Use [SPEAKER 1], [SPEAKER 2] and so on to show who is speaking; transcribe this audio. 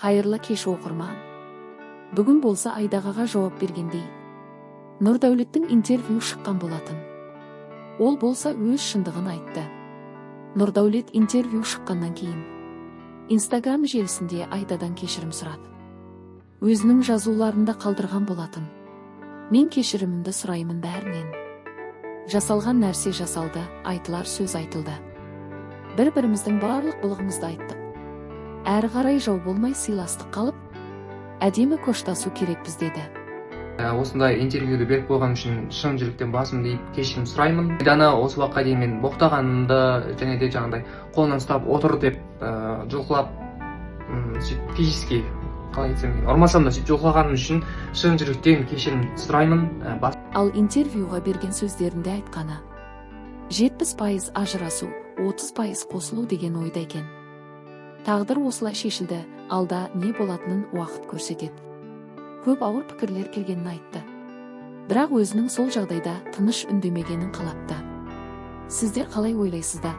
[SPEAKER 1] Қайырлы кеш оқырман. Бүгін болса Айдағаға жауап бергендей, Нұрдәулеттің интервью шыққан болатын. Ол болса өз шындығын айтты. Нұрдәулет интервью шыққаннан кейін Инстаграм желісінде Айдадан кешірім сұрады. Өзінің жазуларында қалдырған болатын. Мен кешірімімді сұраймын бәрінен. Жасалған нәрсе жасалды, айтылар сөз айтылды. Бір-біріміздің барлық былығымызды айттық. Әрі қарай жау болмай сыйластық қалып, әдемі қоштасу керекпіз деді.
[SPEAKER 2] Осындай интервьюді беріп қойған үшін шын жүректен басым дейіп кешірім сұраймын. Айданы осы уақытқа дейін мен боқтағанымды және де жаңағыдай қолынан ұстап отыр деп жұлқылап физически қалай айтсам ұрмасам да сөйтіп жұлқылағаным үшін шын жүректен кешірім сұраймын.
[SPEAKER 1] Ал интервьюға берген сөздерінде айтқаны 70% ажырасу, 30% қосылу деген ойда екен. Тағдыр осылай шешілді, алда не болатынын уақыт көрсетеді. Көп ауыр пікірлер келгенін айтты. Бірақ өзінің сол жағдайда тыныш үндемегенін қалапты. Сіздер қалай ойлайсыздар?